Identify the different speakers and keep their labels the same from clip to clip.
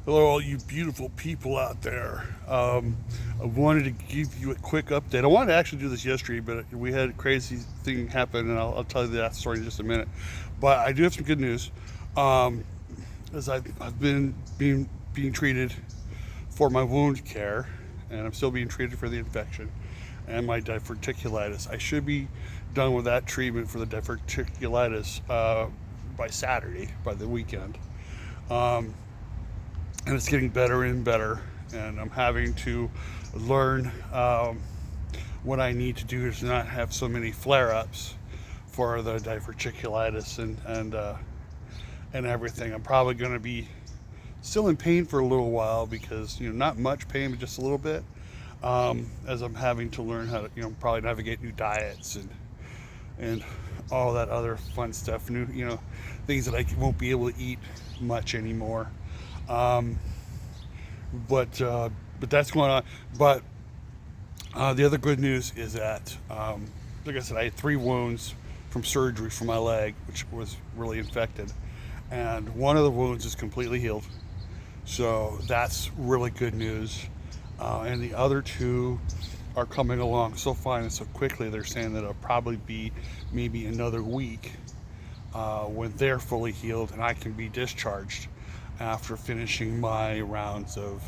Speaker 1: Hello, all you beautiful people out there. I wanted to give you a quick update. I wanted to actually do this yesterday, but we had a crazy thing happen, and I'll tell you that story in just a minute. But I do have some good news. Um, as I've been being treated for my wound care, and I'm still being treated for the infection and my diverticulitis. I should be done with that treatment for the diverticulitis by Saturday, by the weekend. Um, and it's getting better and better. And I'm having to learn what I need to do to not have so many flare-ups for the diverticulitis and everything. I'm probably going to be still in pain for a little while because not much pain, but just a little bit. As I'm having to learn how to probably navigate new diets and all that other fun stuff, new things that I won't be able to eat much anymore. Um, but that's going on. But the other good news is that, like I said, I had 3 wounds from surgery for my leg, which was really infected, and one of the wounds is completely healed. So that's really good news. And the other two are coming along so fine and so quickly. They're saying that it'll probably be maybe another week when they're fully healed and I can be discharged after finishing my rounds of,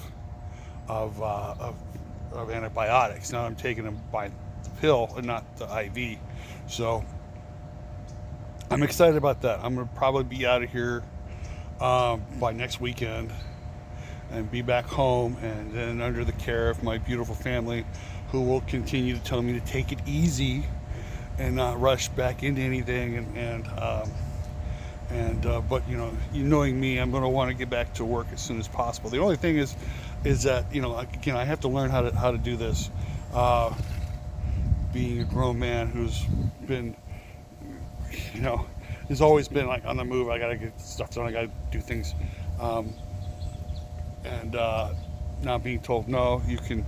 Speaker 1: uh, of, of antibiotics. Now I'm taking them by the pill and not the IV. So I'm excited about that. I'm going to probably be out of here by next weekend and be back home and then under the care of my beautiful family who will continue to tell me to take it easy and not rush back into anything but you knowing me, I'm going to want to get back to work as soon as possible. The only thing is that again I have to learn how to do this. Uh, Being a grown man who's been you know has always been like on the move. I got to get stuff done. I got to do things, um, and not being told no. You can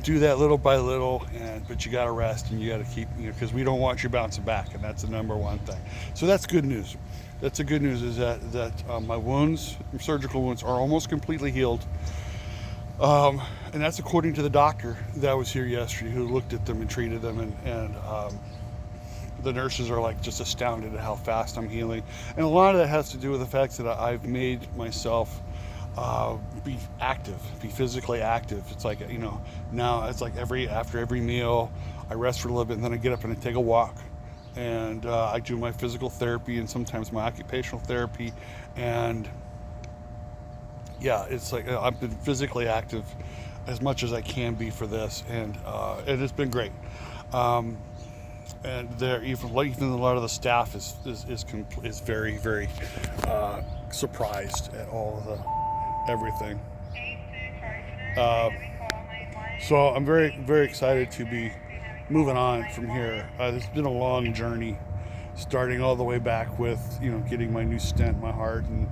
Speaker 1: do that little by little, but you got to rest and you got to keep because we don't want you bouncing back, and that's the number one thing. So that's good news. That's the good news is that my wounds, surgical wounds, are almost completely healed, and that's according to the doctor that was here yesterday who looked at them and treated them, and the nurses are like just astounded at how fast I'm healing, and a lot of that has to do with the fact that I've made myself be active, be physically active. It's like now it's like after every meal, I rest for a little bit, and then I get up and I take a walk, and I do my physical therapy and sometimes my occupational therapy, and yeah, it's like I've been physically active as much as I can be for this, and it's been great. Um, and there, even a lot of the staff is very very surprised at all of the everything. Uh, so I'm very very excited to be moving on from here. It's been a long journey, starting all the way back with getting my new stent in my heart, and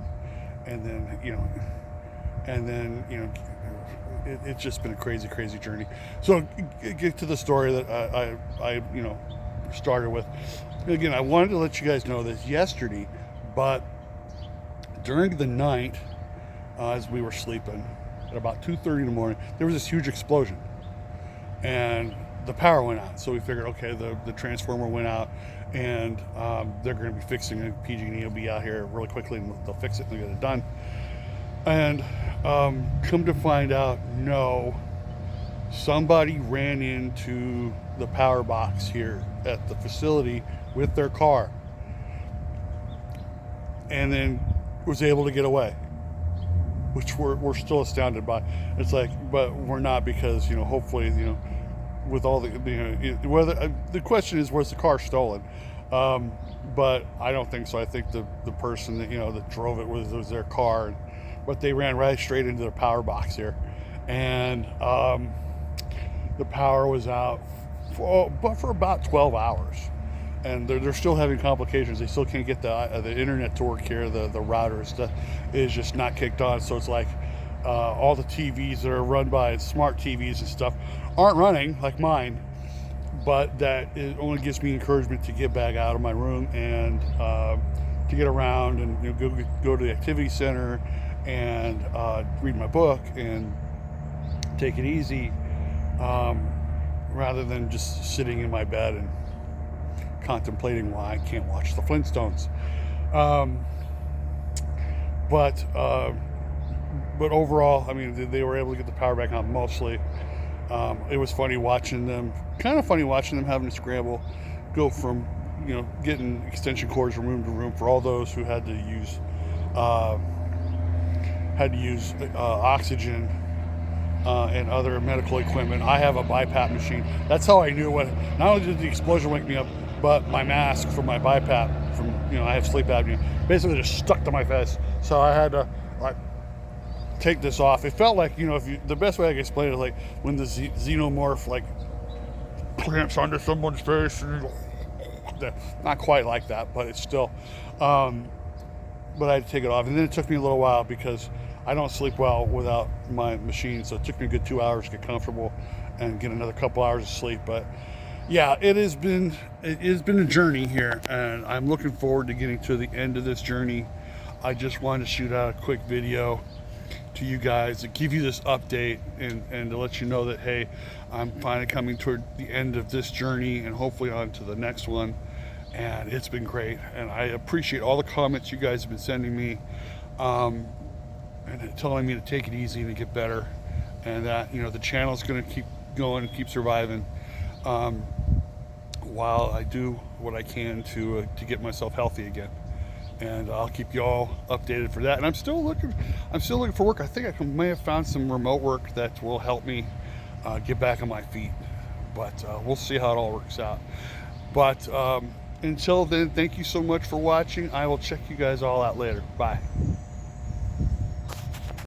Speaker 1: then and then it's just been a crazy crazy journey. So get to the story that I started with. Again, I wanted to let you guys know this yesterday, but during the night, as we were sleeping, at about 2:30 in the morning, there was this huge explosion, and the power went out. So we figured, okay, the transformer went out, and they're going to be fixing it. PG&E will be out here really quickly, and they'll fix it and they'll get it done. And come to find out, no, somebody ran into the power box here at the facility with their car and then was able to get away, which we're still astounded by. It's like, but we're not, because hopefully with all the whether the question is, was the car stolen? But I don't think so. I think the person that drove it was their car, but they ran right straight into the power box here, and the power was out for about 12 hours, and they're still having complications. They still can't get the internet to work here. The router is just not kicked on. So it's like all the TVs that are run by smart TVs and stuff aren't running like mine. But that it only gives me encouragement to get back out of my room and to get around and go to the activity center and read my book and take it easy, rather than just sitting in my bed and contemplating why I can't watch the Flintstones. Um, but overall, I mean, they were able to get the power back on mostly. It was funny watching them, kind of funny watching them having to scramble, go from, getting extension cords from room to room for all those who had to use oxygen and other medical equipment. I have a BiPAP machine. That's how I knew what. Not only did the explosion wake me up, but my mask for my BiPAP, from I have sleep apnea, basically just stuck to my face. So I had to take this off. It felt like, the best way I can explain it is like when the xenomorph clamps onto someone's face, and not quite like that, but it's still. But I had to take it off, and then it took me a little while because I don't sleep well without my machine, so it took me a good 2 hours to get comfortable and get another couple hours of sleep. But yeah, it has been a journey here, and I'm looking forward to getting to the end of this journey. I just wanted to shoot out a quick video to you guys to give you this update and to let you know that, hey, I'm finally coming toward the end of this journey and hopefully on to the next one. And it's been great, and I appreciate all the comments you guys have been sending me, and telling me to take it easy and to get better, and that the channel's going to keep going, keep surviving, while I do what I can to get myself healthy again. And I'll keep you all updated for that. And I'm still looking for work. I think I may have found some remote work that will help me get back on my feet, but we'll see how it all works out. But until then, thank you so much for watching. I will check you guys all out later. Bye.